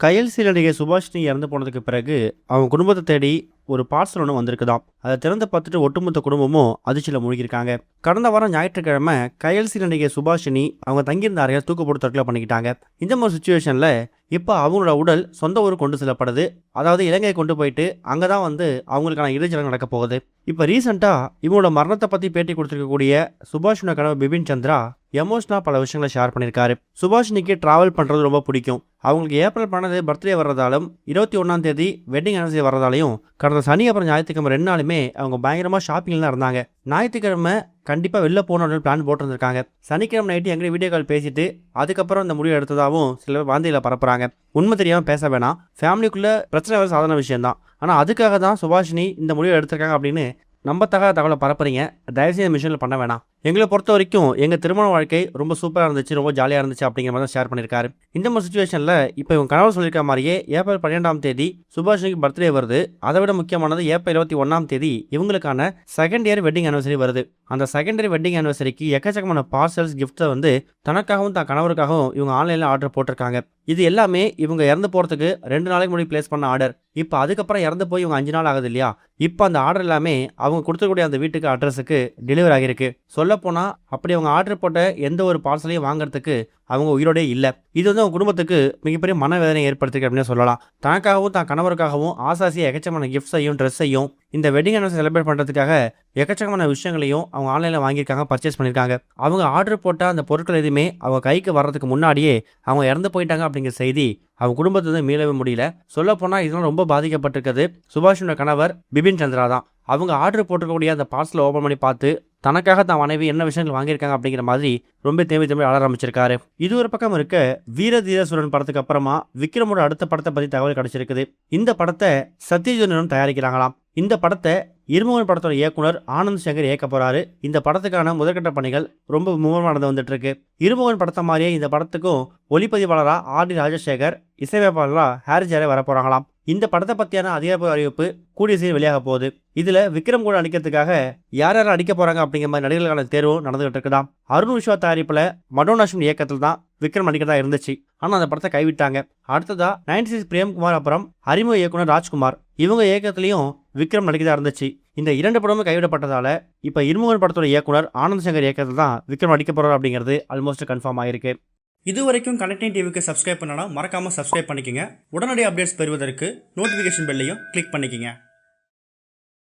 கயல்சி நடிகை சுபாஷினி இறந்து போனதுக்கு பிறகு அவங்க குடும்பத்தை தேடி ஒரு பார்சல் ஒன்று வந்திருக்குதாம். அதை திறந்து பார்த்துட்டு ஒட்டுமொத்த குடும்பமும் அதிர்ச்சியில் மூழ்கியிருக்காங்க. கடந்த வாரம் ஞாயிற்றுக்கிழமை கயல்சி நடிகை சுபாஷினி அவங்க தங்கியிருந்த அறையில் தூக்கு போட்டு தற்கொலை பண்ணிக்கிட்டாங்க. இந்த மாதிரி சுச்சுவேஷனில் இப்போ அவங்களோட உடல் சொந்த ஊருக்கு கொண்டு செல்லப்படுது. அதாவது இலங்கையை கொண்டு போயிட்டு அங்கே தான் அவங்களுக்கான இறுதிச்சடங்கு நடக்க போகுது. இப்போ ரீசெண்டாக இவங்களோட மரணத்தை பற்றி பேட்டி கொடுத்துருக்கக்கூடிய சுபாஷினோட கணவர் பிபின் சந்திரா எமோஷனாக பல விஷயங்களை ஷேர் பண்ணியிருக்காரு. சுபாஷினிக்கு ட்ராவல் பண்ணுறது ரொம்ப பிடிக்கும். அவங்களுக்கு ஏப்ரல் 12 பர்த்டே வர்றதாலும் 21ஆம் தேதி வெட்டிங் அனிவர்சரி வர்றதாலையும் கடந்த சனி அப்புறம் ஞாயிற்றுக்கிழமை 2 நாளுமே அவங்க பயங்கரமாக ஷாப்பிங்கில் தான் இருந்தாங்க. ஞாயிற்றுக்கிழமை கண்டிப்பாக வெளில போகணும்னு பிளான் போட்டுருந்துருக்காங்க. சனிக்கிழமை நைட்டு எங்கே வீடியோ கால் பேசிட்டு அதுக்கப்புறம் இந்த முடிவு எடுத்ததாகவும் சில பேர் வாந்தியில் பரப்புறாங்க. உண்மை தெரியாமல் பேச வேணாம், ஃபேமிலிக்குள்ளே பிரச்சனை வர சாதாரண விஷயம்தான். ஆனால் அதுக்காக தான் சுபாஷினி இந்த முடிவை எடுத்திருக்காங்க அப்படின்னு நம்பத்தகாத தகவலை பரப்புறீங்க. தயவுசெய்து மிஷனில் பண்ண வேணாம். எங்களை பொறுத்த வரைக்கும் எங்கள் திருமண வாழ்க்கை ரொம்ப சூப்பராக இருந்துச்சு, ரொம்ப ஜாலியாக இருந்துச்சு அப்படிங்கிற மாதிரி தான் ஷேர் பண்ணியிருக்காரு. இந்த மாதிரி சுச்சுவேஷனில் இப்போ இவங்க கணவர் சொல்லியிருக்க மாதிரியே ஏப்ரல் 12ஆம் தேதி சுபாஷினிக்கு பர்த்டே வருது. அதை விட முக்கியமானது ஏப்ரல் 21ஆம் தேதி இவங்களுக்கான செகண்ட் இயர் வெட்டிங் அனிவர்சரி வருது. அந்த செகண்ட் இயர் வெட்டிங் அனிவர்சரிக்கு எக்கச்சக்கமான பார்சல்ஸ் கிஃப்ட்டை தனக்காகவும் தான் கணவருக்காகவும் இவங்க ஆன்லைனில் ஆர்டர் போட்டிருக்காங்க. இது எல்லாமே இவங்க இறந்து போகிறதுக்கு 2 நாளைக்கு முன்னாடி பிளேஸ் பண்ண ஆர்டர். இப்போ அதுக்கப்புறம் இறந்து போய் இவங்க 5 நாள் ஆகுது இல்லையா? இப்போ அந்த ஆர்டர் எல்லாமே அவங்க கொடுத்துக்கூடிய அந்த வீட்டுக்கு அட்ரஸுக்கு டெலிவரி ஆகியிருக்கு. சொல்லப்போனால் அப்படி அவங்க ஆர்டர் போட்ட எந்த ஒரு பார்சலையும் வாங்குறதுக்கு அவங்க உயிரோடே இல்லை. இது அவங்க குடும்பத்துக்கு மிகப்பெரிய மனவேதனை ஏற்படுத்திருக்கு அப்படின்னு சொல்லலாம். தனக்காகவும் தான் கணவருக்காகவும் ஆசாசியாக எக்கச்சக்கமான கிஃப்ட்ஸையும் ட்ரெஸ்ஸையும் இந்த வெட்டிங் அனிவர்சரி செலிப்ரேட் பண்ணுறதுக்காக எக்கச்சக்கமான விஷயங்களையும் அவங்க ஆன்லைனில் வாங்கியிருக்காங்க, பர்ச்சேஸ் பண்ணியிருக்காங்க. அவங்க ஆர்டர் போட்ட அந்த பொருட்கள் எதுவுமே அவங்க கைக்கு வர்றதுக்கு முன்னாடியே அவங்க இறந்து போயிட்டாங்க அப்படிங்கிற செய்தி அவங்க குடும்பத்தை மீளவே முடியல. சொல்லப்போனால் இதெல்லாம் ரொம்ப பாதிக்கப்பட்டிருக்கிறது சுபாஷினோட கணவர் பிபின் சந்திரா தான். அவங்க ஆர்டர் போட்டிருக்கக்கூடிய அந்த பார்சலை ஓப்பன் பண்ணி பார்த்து தனக்காக தான் மனைவி என்ன விஷயங்கள் வாங்கியிருக்காங்க அப்படிங்கிற மாதிரி ரொம்ப தேம்பி அழ ஆரம்பிச்சிருக்காரு. இது ஒரு பக்கம் இருக்க, வீர தீரசுரன் படத்துக்கு அப்புறமா விக்ரமோட அடுத்த படத்தை பற்றி தகவல் கிடைச்சிருக்குது. இந்த படத்தை சத்யஜித் தயாரிக்கிறாங்களாம். இந்த படத்தை இருமுகன் படத்தோட இயக்குனர் ஆனந்த் சங்கர் இயக்க போறாரு. இந்த படத்துக்கான முதற்கட்ட பணிகள் ரொம்ப மும்முரமாக நடந்து வந்துட்டு இருக்கு. இருமுகன் படத்தை மாதிரியே இந்த படத்துக்கும் ஒளிப்பதிவாளரா ஆர் டி ராஜசேகர், இசையமைப்பாளரா ஹாரிஸ் ஜெயராஜ் வர போறாங்களாம். இந்த படத்தை பற்றியான அதிகாரப்பூர்வ அறிவிப்பு கூடிய சீக்கிரம் வெளியாக போகுது. இதில் விக்ரம் கூட நடிக்கிறதுக்காக யார் நடிக்க போறாங்க அப்படிங்கிற மாதிரி நடிகர்களுக்கான தேர்வும் நடந்துகிட்டு இருக்குதாம். அருண் விஸ்வா தயாரிப்பில் மனோநாஷ்மின் இயக்கத்தில் தான் விக்ரம் நடிக்கிறதா இருந்துச்சு. ஆனால் அந்த படத்தை கைவிட்டாங்க. அடுத்ததா 96 பிரேம்குமார் அப்புறம் அறிமுக இயக்குனர் ராஜ்குமார் இவங்க இயக்கத்திலையும் விக்ரம் நடிக்கிறதா இருந்துச்சு. இந்த 2 படமும் கைவிடப்பட்டதால இப்போ இருமுகன் படத்தோட இயக்குனர் ஆனந்த் சங்கர் இயக்கத்தில் தான் விக்ரம் நடிக்க போறாரு அப்படிங்கிறது ஆல்மோஸ்ட் கன்ஃபார்ம் ஆயிருக்கு. இது வரைக்கும் கனெக்டிங் டிவிக்கு சப்ஸ்கிரைப் பண்ணனா மறக்காமல் சப்ஸ்கிரைப் பண்ணிக்கங்க. உடனடி அப்டேட்ஸ் பெறுவதற்கு நோட்டிஃபிகேஷன் பெல்லையும் கிளிக் பண்ணிக்கங்க.